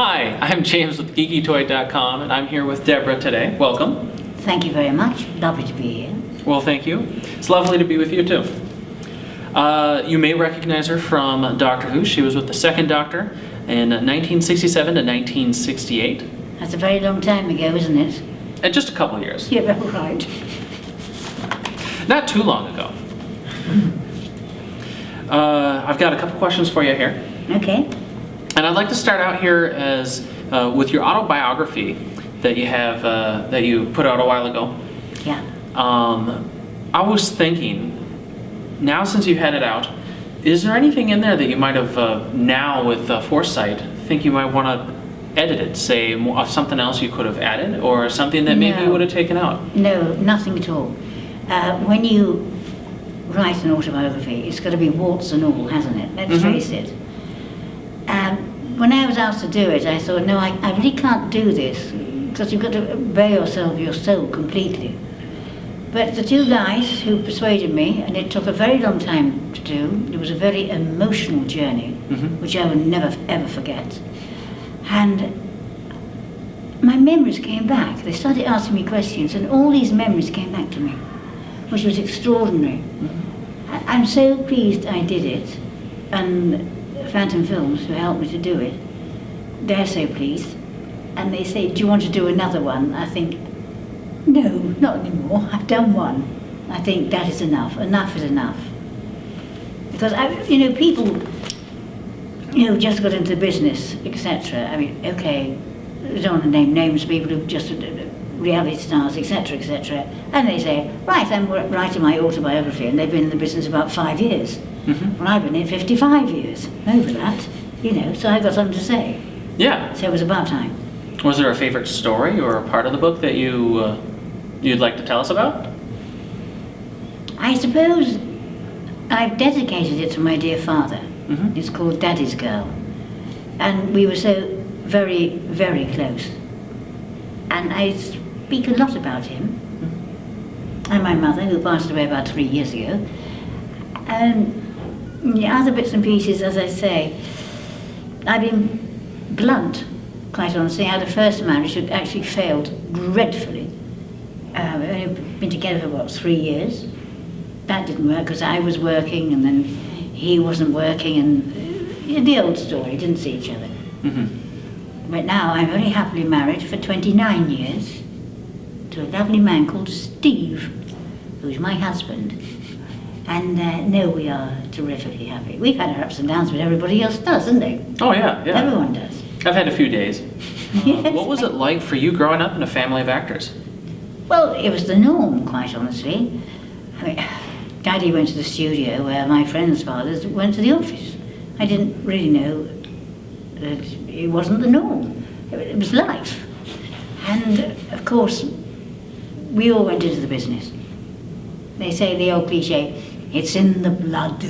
Hi, I'm James with GeekyToy.com, and I'm here with Deborah today. Welcome. Thank you very much. Lovely to be here. Well, thank you. It's lovely to be with you too. You may recognize her from Doctor Who. She was with the second Doctor in 1967 to 1968. That's a very long time ago, isn't it? And just a couple of years. Yeah, right. Not too long ago. I've got a couple questions for you here. Okay. And I'd like to start out here as with your autobiography that you have that you put out a while ago. Yeah. I was thinking, now since you've had it out, is there anything in there that you might have now with foresight think you might want to edit it? Say something else you could have added, or something that maybe you would have taken out? No, nothing at all. When you write an autobiography, it's got to be warts and all, hasn't it? Let's face it. When I was asked to do it, I thought, no, I really can't do this, because you've got to bare yourself, your soul completely. But the two guys who persuaded me, and it took a very long time to do, it was a very emotional journey, which I will never ever forget. And my memories came back. They started asking me questions, and all these memories came back to me, which was extraordinary. I'm so pleased I did it, and Phantom Films, who helped me to do it, they're so pleased, and they say, do you want to do another one? I think, no, not anymore. I've done one. I think that is enough. Enough is enough. Because, people, just got into the business, etc. I mean, okay, I don't want to name names, people who've just reality stars, etc., etc. And they say, right, I'm writing my autobiography, and they've been in the business about 5 years. Well, I've been in 55 years over that, so I've got something to say. Yeah. So it was about time. Was there a favorite story or a part of the book that you'd like to tell us about? I suppose I've dedicated it to my dear father. It's called Daddy's Girl. And we were so very, very close. And I speak a lot about him. And my mother, who passed away about 3 years ago. And the other bits and pieces, as I say, I've been blunt, quite honestly. I had a first marriage that actually failed dreadfully. We've only been together for, 3 years. That didn't work because I was working and then he wasn't working, and the old story, didn't see each other. But now I'm very happily married for 29 years to a lovely man called Steve, who's my husband. And no, we are terrifically happy. We've had our ups and downs, but everybody else does, doesn't they? Oh, yeah. Everyone does. I've had a few days. Yes. What was it like for you growing up in a family of actors? Well, it was the norm, quite honestly. I mean, Daddy went to the studio where my friends' fathers went to the office. I didn't really know that it wasn't the norm. It was life. And, of course, we all went into the business. They say the old cliche, it's in the blood.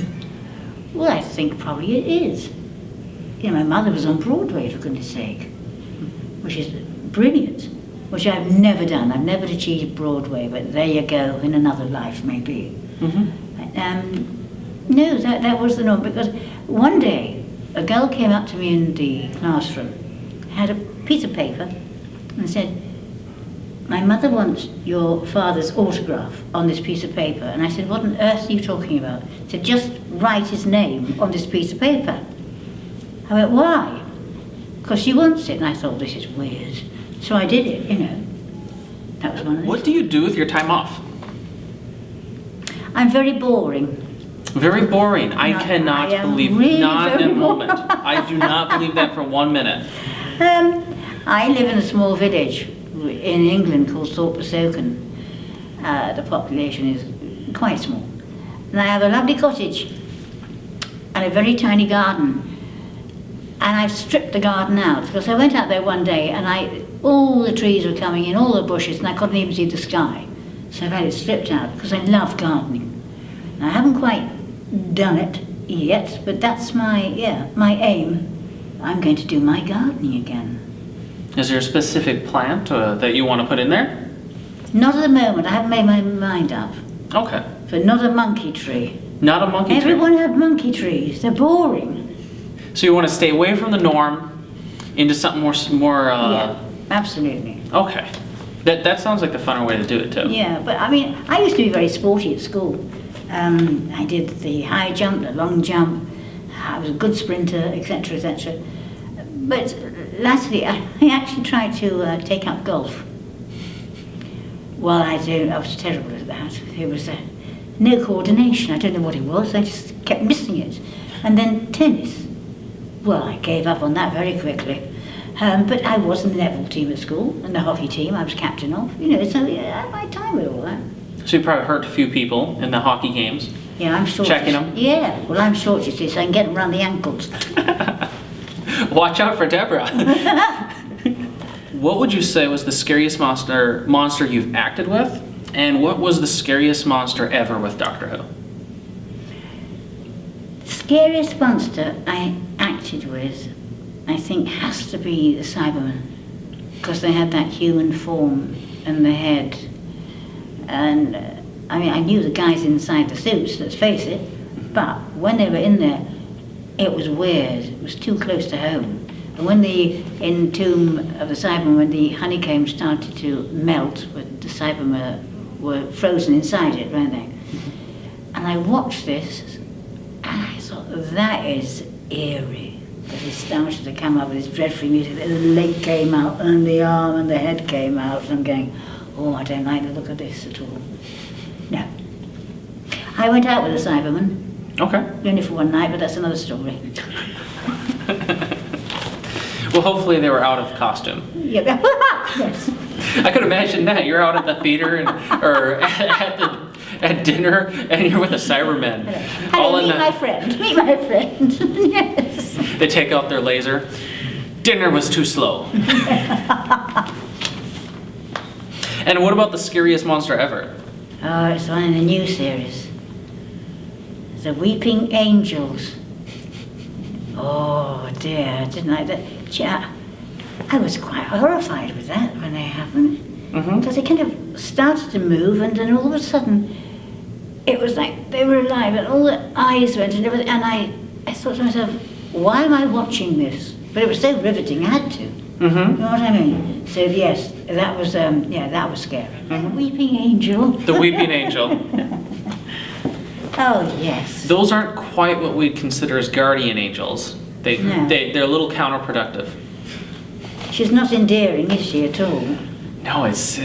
Well, I think probably it is. My mother was on Broadway, for goodness sake, which is brilliant, which I've never done. I've never achieved Broadway, but there you go, in another life, maybe. No, that was the norm, because one day, a girl came up to me in the classroom, had a piece of paper, and said, my mother wants your father's autograph on this piece of paper. And I said, what on earth are you talking about? She said, just write his name on this piece of paper. I went, why? Because she wants it. And I thought, this is weird. So I did it, That was one of those. What do you do with your time off? I'm very boring. Very boring. I cannot believe, really not in a moment. I do not believe that for 1 minute. I live in a small village in England called Thorpe-le-Soken. The population is quite small. And I have a lovely cottage and a very tiny garden. And I've stripped the garden out because I went out there one day and all the trees were coming in, all the bushes, and I couldn't even see the sky. So I've had it stripped out because I love gardening. And I haven't quite done it yet, but that's my aim. I'm going to do my gardening again. Is there a specific plant that you want to put in there? Not at the moment. I haven't made my mind up. Okay. But not a monkey tree. Not a monkey tree? Everyone had monkey trees. They're boring. So you want to stay away from the norm, into something more. Yeah, absolutely. Okay, that sounds like the funner way to do it too. Yeah, but I mean, I used to be very sporty at school. I did the high jump, the long jump. I was a good sprinter, etc., etc. But lastly, I actually tried to take up golf. Well, I was terrible at that. It was no coordination. I don't know what it was. I just kept missing it. And then tennis. Well, I gave up on that very quickly. But I was in the netball team at school and the hockey team I was captain of. You know, so yeah, I had my time with all that. So you probably hurt a few people in the hockey games. Yeah, I'm short. Checking them? Yeah, well, I'm short, you see, so I can get them around the ankles. Watch out for Deborah. What would you say was the scariest monster you've acted with? And what was the scariest monster ever with Doctor Who? Scariest monster I acted with, I think, has to be the Cybermen. Because they had that human form and the head. And, I mean, I knew the guys inside the suits, let's face it. But when they were in there, it was weird. It was too close to home. And when in Tomb of the Cybermen, when the honeycomb started to melt, the Cybermen were frozen inside it, weren't they? And I watched this, and I thought, that is eerie. But he started to come up with this dreadful music, and the leg came out, and the arm and the head came out, and I'm going, oh, I don't like the look of this at all. No. I went out with the Cybermen. Okay. Only for one night, but that's another story. Well, hopefully they were out of costume. Yeah. Yes. I could imagine that. You're out at the theater or at dinner, and you're with a Cybermen. Hello, meet my friend. Meet my friend. Yes. They take out their laser. Dinner was too slow. And what about the scariest monster ever? Oh, it's one in the new series. The Weeping Angels. Oh dear, I didn't like that. Yeah, I was quite horrified with that when they happened. Because they kind of started to move, and then all of a sudden, it was like they were alive, and all the eyes went and everything. And I thought to myself, why am I watching this? But it was so riveting, I had to. You know what I mean? So yes, that was that was scary. The Weeping Angel. The Weeping Angel. Oh yes. Those aren't quite what we'd consider as guardian angels. They're a little counterproductive. She's not endearing, is she, at all? No, it's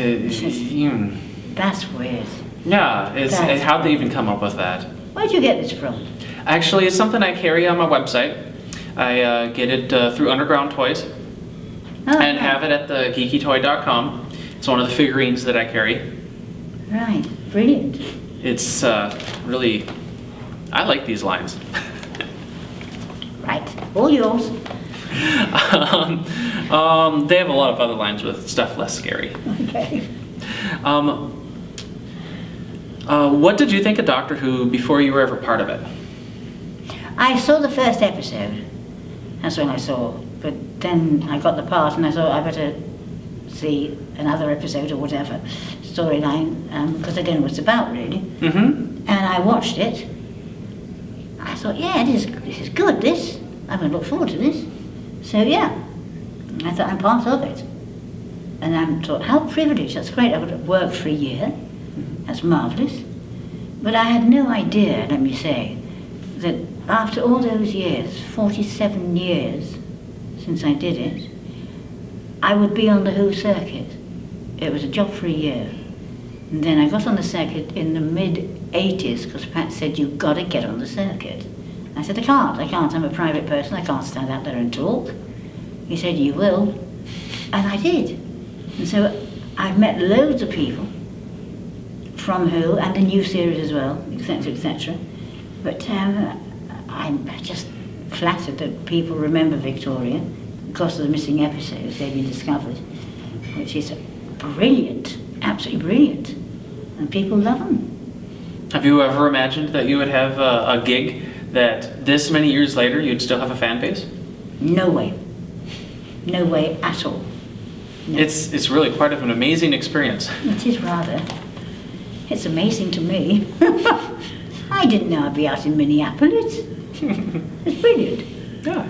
That's weird. yeah. How'd they even come up with that? Where'd you get this from? Actually, it's something I carry on my website. I get it through Underground Toys and have it at the geekytoy.com. It's one of the figurines that I carry. Right, brilliant. It's really, I like these lines. Right, all yours. They have a lot of other lines with stuff less scary. Okay. What did you think of Doctor Who before you were ever part of it? I saw the first episode. That's when I saw. But then I got the part and I thought I better see another episode or whatever storyline, because I don't know what it's about really. And I watched it. I thought, yeah, this is good, this. I'm going to look forward to this. So yeah, I thought I'm part of it. And I thought, how privileged, that's great. I would have worked for a year. That's marvellous. But I had no idea, let me say, that after all those years, 47 years since I did it, I would be on the Who circuit. It was a job for a year. And then I got on the circuit in the mid-80s because Pat said, you've got to get on the circuit. I said, I can't, I'm a private person, I can't stand out there and talk. He said, you will. And I did. And so I've met loads of people from Who and the new series as well, etc., etc. But I'm just flattered that people remember Victoria because of the missing episodes they've been discovered, which is brilliant, absolutely brilliant, and people love them. Have you ever imagined that you would have a gig that this many years later you'd still have a fan base? No way. No way at all. No. It's really quite of an amazing experience. It is rather. It's amazing to me. I didn't know I'd be out in Minneapolis. It's brilliant. Yeah.